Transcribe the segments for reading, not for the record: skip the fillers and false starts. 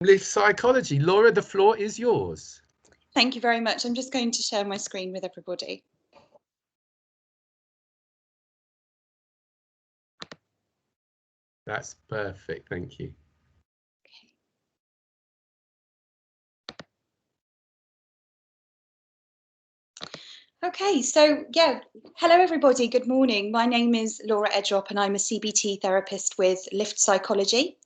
Lift Psychology. Laura, the floor is yours. Thank you very much. I'm just going to share my screen with everybody. That's perfect. Thank you. Okay, so yeah, hello everybody, good morning. My name is Laura Edrop and I'm a CBT therapist with Lift Psychology.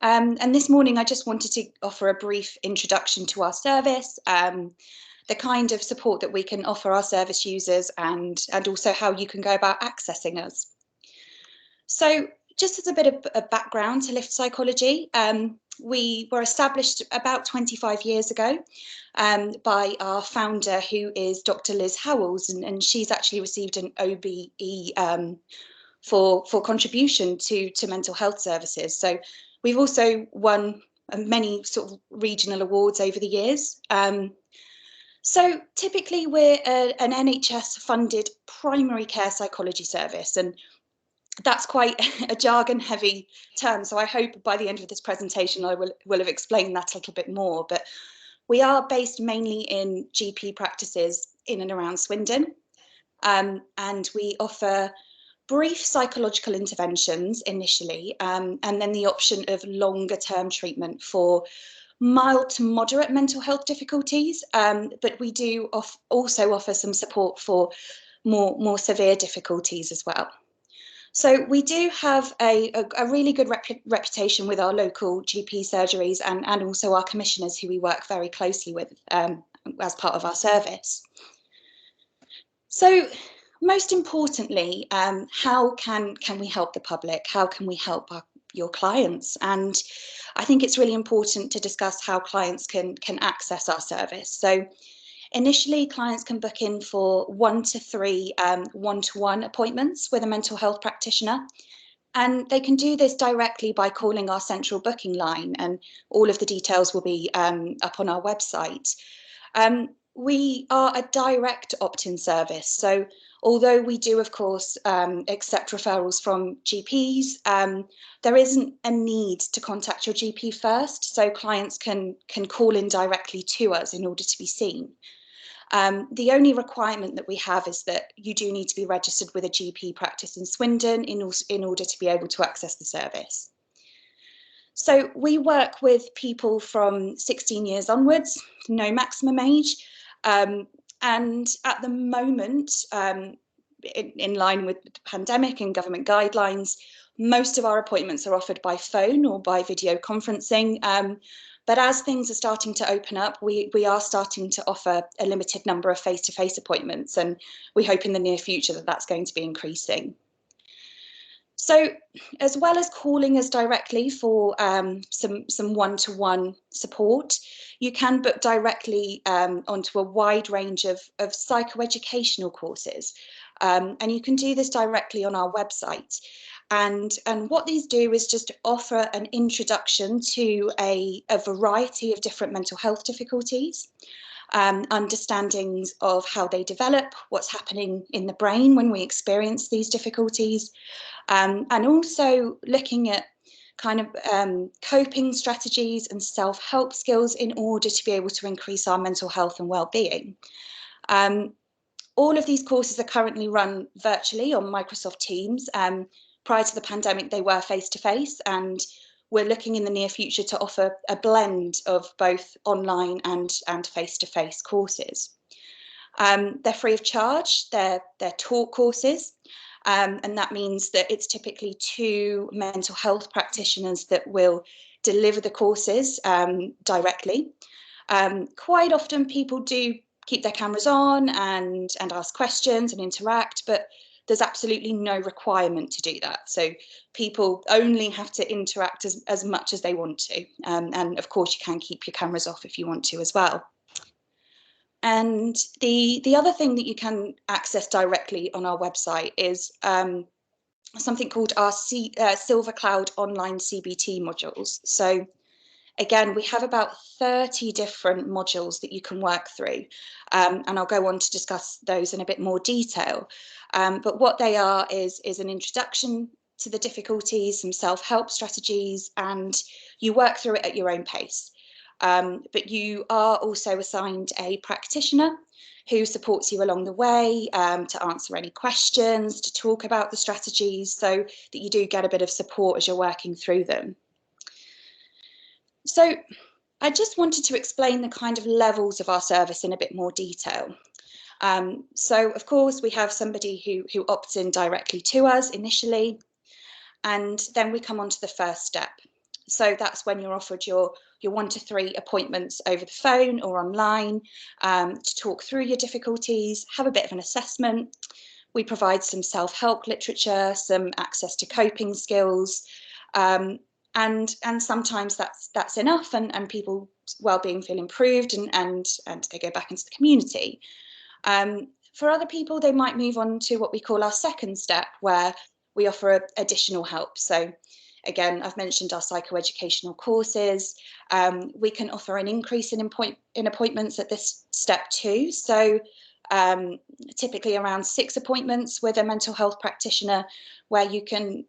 And this morning I just wanted to offer a brief introduction to our service, the kind of support that we can offer our service users and also how you can go about accessing us. So just as a bit of a background to Lift Psychology, we were established about 25 years ago by our founder, who is Dr. Liz Howells, and she's actually received an OBE for contribution to mental health services. So we've also won many sort of regional awards over the years. So typically we're an NHS funded primary care psychology service, and that's quite a jargon heavy term. So I hope by the end of this presentation, I will have explained that a little bit more, but we are based mainly in GP practices in and around Swindon. And we offer brief psychological interventions initially, and then the option of longer term treatment for mild to moderate mental health difficulties. But we do also offer some support for more severe difficulties as well. So we do have a really good reputation with our local GP surgeries and also our commissioners, who we work very closely with as part of our service. So most importantly, how can we help the public? How can we help your clients? And I think it's really important to discuss how clients can access our service. So initially, clients can book in for 1 to 3 one-to-one appointments with a mental health practitioner. And they can do this directly by calling our central booking line, and all of the details will be up on our website. We are a direct opt-in service. So although we do, of course, accept referrals from GPs, there isn't a need to contact your GP first. So clients can call in directly to us in order to be seen. The only requirement that we have is that you do need to be registered with a GP practice in Swindon in order to be able to access the service. So we work with people from 16 years onwards, no maximum age. And at the moment, in line with the pandemic and government guidelines, most of our appointments are offered by phone or by video conferencing. But as things are starting to open up, we are starting to offer a limited number of face-to-face appointments, and we hope in the near future that that's going to be increasing. So as well as calling us directly for some one-to-one support, you can book directly onto a wide range of psychoeducational courses. And you can do this directly on our website. And what these do is just offer an introduction to a variety of different mental health difficulties, understandings of how they develop, what's happening in the brain when we experience these difficulties, and also looking at kind of coping strategies and self-help skills in order to be able to increase our mental health and well-being. All of these courses are currently run virtually on Microsoft Teams. Prior to the pandemic, they were face-to-face, and we're looking in the near future to offer a blend of both online and face-to-face courses. They're free of charge, they're taught courses, and that means that it's typically 2 mental health practitioners that will deliver the courses directly. Quite often people do keep their cameras on and ask questions and interact, but there's absolutely no requirement to do that. So people only have to interact as much as they want to. And of course, you can keep your cameras off if you want to as well. And the other thing that you can access directly on our website is something called our Silver Cloud online CBT modules. So again, we have about 30 different modules that you can work through, and I'll go on to discuss those in a bit more detail. But what they are is an introduction to the difficulties, some self-help strategies, and you work through it at your own pace. But you are also assigned a practitioner who supports you along the way, to answer any questions, to talk about the strategies, so that you do get a bit of support as you're working through them. So I just wanted to explain the kind of levels of our service in a bit more detail. So of course we have somebody who opts in directly to us initially, and then we come on to the first step. So that's when you're offered your 1 to 3 appointments over the phone or online, to talk through your difficulties, have a bit of an assessment. We provide some self-help literature, some access to coping skills, and sometimes that's enough, and people's well-being feel improved, and they go back into the community. For other people, they might move on to what we call our second step, where we offer additional help. So again, I've mentioned our psychoeducational courses. We can offer an increase in appointments at this step too. So typically around 6 appointments with a mental health practitioner, where you can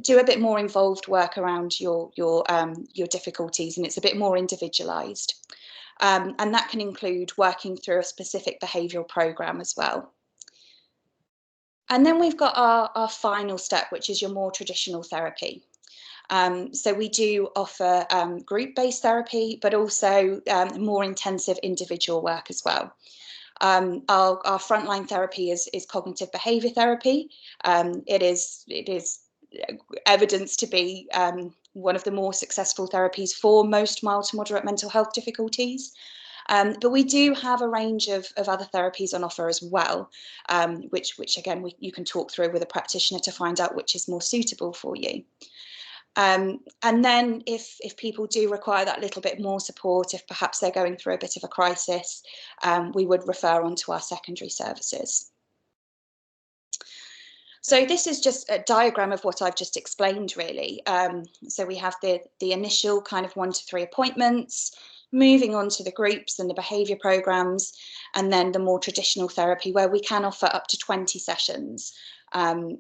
do a bit more involved work around your difficulties, and it's a bit more individualized. And that can include working through a specific behavioural programme as well. And then we've got our final step, which is your more traditional therapy. So we do offer group-based therapy, but also more intensive individual work as well. Our frontline therapy is cognitive behaviour therapy. It is evidenced to be one of the more successful therapies for most mild to moderate mental health difficulties. But we do have a range of other therapies on offer as well, which again, you can talk through with a practitioner to find out which is more suitable for you. And then if people do require that little bit more support, if perhaps they're going through a bit of a crisis, we would refer on to our secondary services. So this is just a diagram of what I've just explained, really. So we have the initial kind of 1 to 3 appointments, moving on to the groups and the behaviour programmes, and then the more traditional therapy, where we can offer up to 20 sessions. And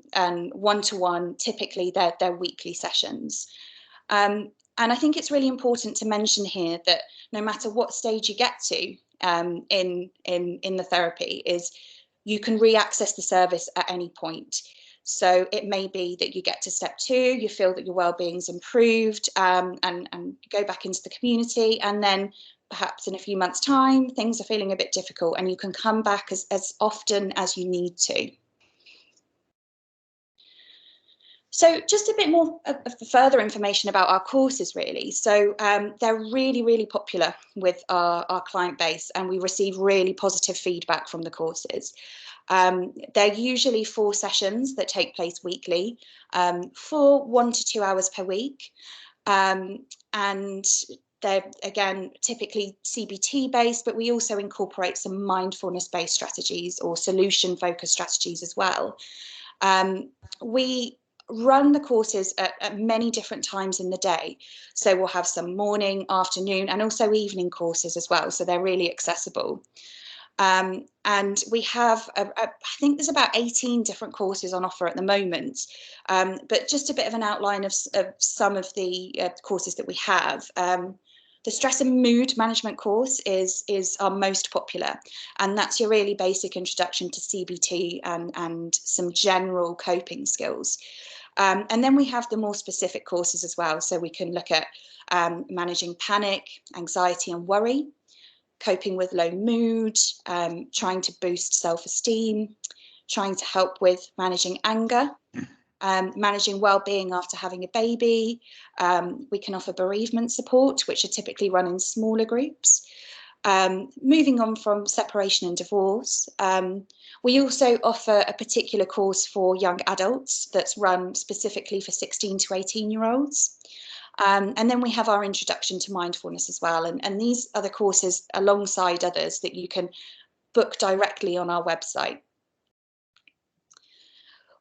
one-to-one, typically they're weekly sessions. And I think it's really important to mention here that no matter what stage you get to in the therapy, is you can re-access the service at any point. So it may be that you get to step 2, you feel that your well-being's improved, and go back into the community, and then perhaps in a few months' time things are feeling a bit difficult, and you can come back as often as you need to. So just a bit more further information about our courses, really. So they're really, really popular with our client base, and we receive really positive feedback from the courses. They're usually 4 sessions that take place weekly, for 1 to 2 hours per week. And they're, again, typically CBT based, but we also incorporate some mindfulness based strategies or solution focused strategies as well. We run the courses at many different times in the day. So we'll have some morning, afternoon, and also evening courses as well. So they're really accessible. And we have, I think there's about 18 different courses on offer at the moment. But just a bit of an outline of some of the courses that we have. The stress and mood management course is our most popular, and that's your really basic introduction to CBT and some general coping skills. And then we have the more specific courses as well. So we can look at managing panic, anxiety and worry, coping with low mood, trying to boost self-esteem, trying to help with managing anger, managing well-being after having a baby. We can offer bereavement support, which are typically run in smaller groups. Moving on from separation and divorce, we also offer a particular course for young adults that's run specifically for 16 to 18-year-olds. And then we have our introduction to mindfulness as well. And these are the courses alongside others that you can book directly on our website.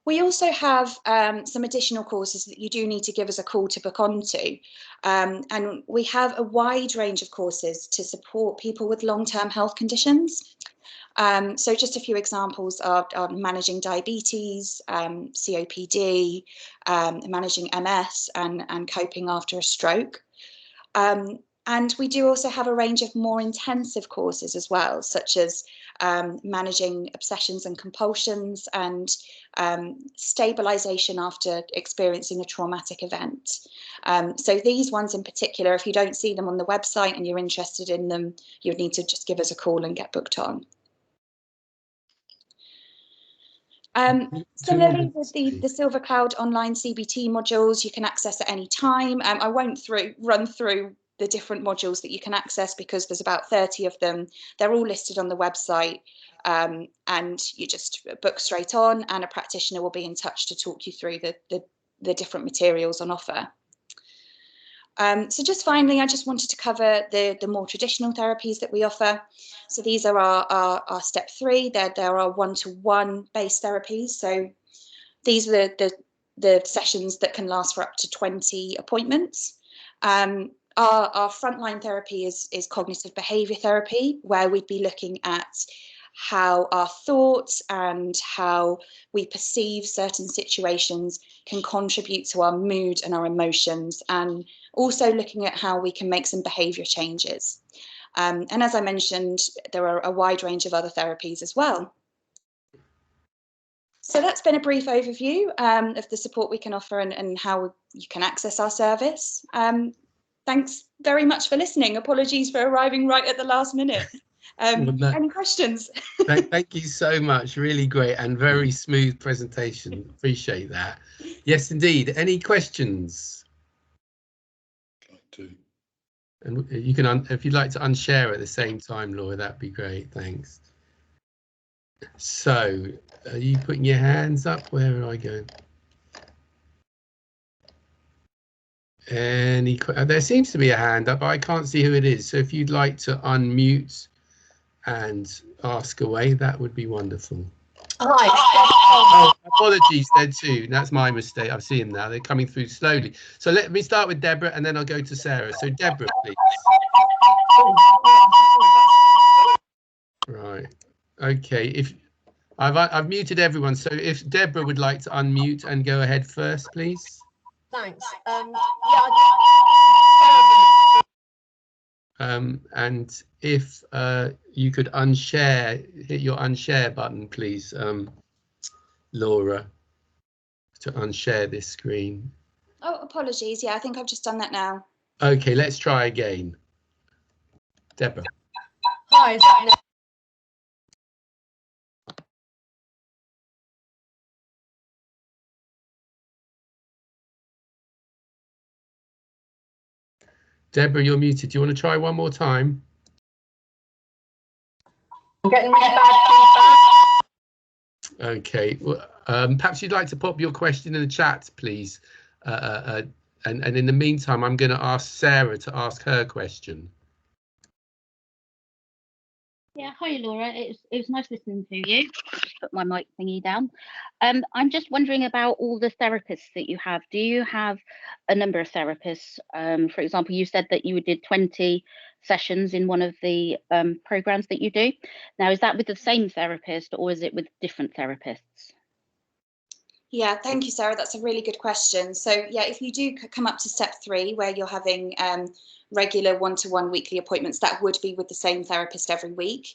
We also have some additional courses that you do need to give us a call to book onto. And we have a wide range of courses to support people with long-term health conditions. So just a few examples are managing diabetes, COPD, managing MS and coping after a stroke. And we do also have a range of more intensive courses as well, such as managing obsessions and compulsions and stabilization after experiencing a traumatic event. So these ones in particular, if you don't see them on the website and you're interested in them, you'd need to just give us a call and get booked on. Similarly with the Silver Cloud online CBT modules, you can access at any time. I won't run through the different modules that you can access because there's about 30 of them. They're all listed on the website, and you just book straight on and a practitioner will be in touch to talk you through the different materials on offer. So just finally, I just wanted to cover the more traditional therapies that we offer. So these are our step 3. There are one-to-one based therapies. So these are the sessions that can last for up to 20 appointments. Our frontline therapy is cognitive behaviour therapy, where we'd be looking at how our thoughts and how we perceive certain situations can contribute to our mood and our emotions, and also looking at how we can make some behaviour changes. And as I mentioned, there are a wide range of other therapies as well. So that's been a brief overview of the support we can offer and how you can access our service. Thanks very much for listening. Apologies for arriving right at the last minute. Any questions? Thank you so much. Really great and very smooth presentation. Appreciate that. Yes, indeed. Any questions? And you can, if you'd like to unshare at the same time, Laura, that'd be great. Thanks. So, are you putting your hands up? Where are I going? There seems to be a hand up, but I can't see who it is. So if you'd like to unmute and ask away, that would be wonderful. Hi. Oh, apologies there too. That's my mistake. I've seen them now. They're coming through slowly. So let me start with Deborah and then I'll go to Sarah. So Deborah, please. Right. Okay. If I've muted everyone. So if Deborah would like to unmute and go ahead first, please. Thanks. And if you could hit your unshare button, please, Laura, to unshare this screen. Oh, apologies. Yeah, I think I've just done that now. Okay, let's try again. Deborah. Hi. Deborah, you're muted. Do you want to try one more time? I'm getting really bad feedback. Okay, well, perhaps you'd like to pop your question in the chat, please. And in the meantime, I'm going to ask Sarah to ask her question. Yeah, hi Laura. It was nice listening to you. Just put my mic thingy down. I'm just wondering about all the therapists that you have. Do you have a number of therapists? For example, you said that you did 20 sessions in one of the programs that you do. Now, is that with the same therapist or is it with different therapists? Yeah, thank you, Sarah. That's a really good question. So yeah, if you do come up to step 3, where you're having regular one-to-one weekly appointments, that would be with the same therapist every week.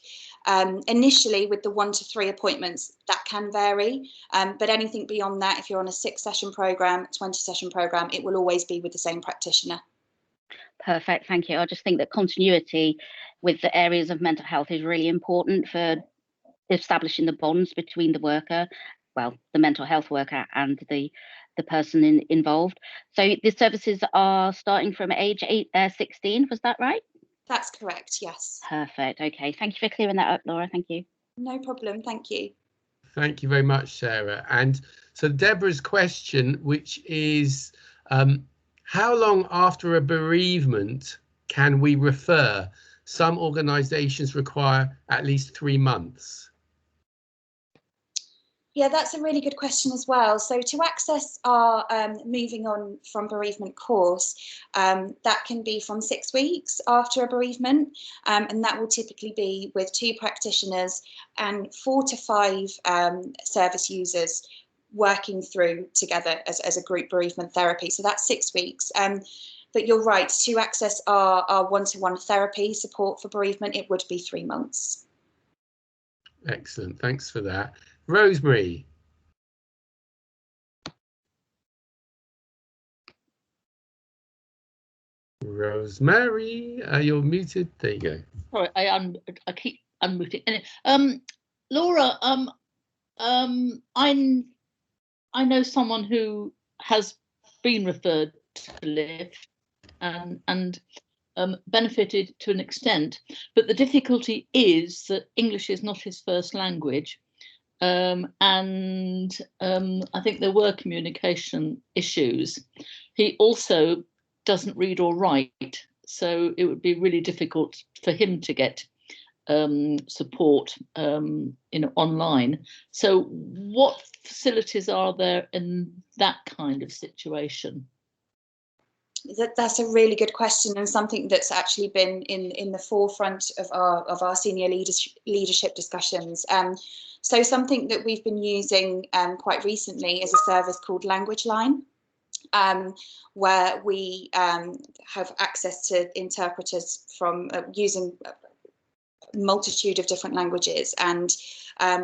Initially, with the 1 to 3 appointments, that can vary, but anything beyond that, if you're on a 6-session program, 20-session program, it will always be with the same practitioner. Perfect, thank you. I just think that continuity with the areas of mental health is really important for establishing the bonds between the worker, well, the mental health worker and the person involved. So the services are starting from age 16, was that right? That's correct, yes. Perfect, okay. Thank you for clearing that up, Laura, thank you. No problem, thank you. Thank you very much, Sarah. And so Deborah's question, which is, how long after a bereavement can we refer? Some organisations require at least 3 months. Yeah, that's a really good question as well. So to access our Moving On from Bereavement course, that can be from 6 weeks after a bereavement, and that will typically be with 2 practitioners and 4 to 5 service users working through together as a group bereavement therapy. So that's 6 weeks. But you're right, to access our one-to-one therapy support for bereavement, it would be 3 months. Excellent, thanks for that. Rosemary. Rosemary, you're muted. There you go. Sorry, I keep unmuting. Laura, I know someone who has been referred to LIFT and benefited to an extent, but the difficulty is that English is not his first language, and I think there were communication issues. He also doesn't read or write, so it would be really difficult for him to get support online. So what facilities are there in that kind of situation? That's a really good question, and something that's actually been in the forefront of our senior leadership discussions. So something that we've been using quite recently is a service called Language Line, where we have access to interpreters from using a multitude of different languages, and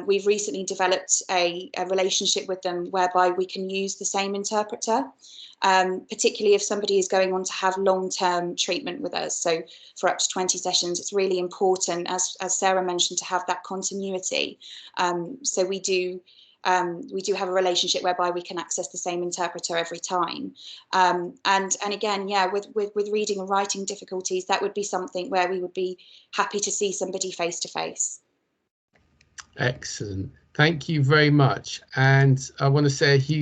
we've recently developed a relationship with them whereby we can use the same interpreter, particularly if somebody is going on to have long-term treatment with us. So for up to 20 sessions, it's really important, as Sarah mentioned, to have that continuity. So we do have a relationship whereby we can access the same interpreter every time. And again, yeah, with reading and writing difficulties, that would be something where we would be happy to see somebody face to face. Excellent. Thank you very much. And I want to say a huge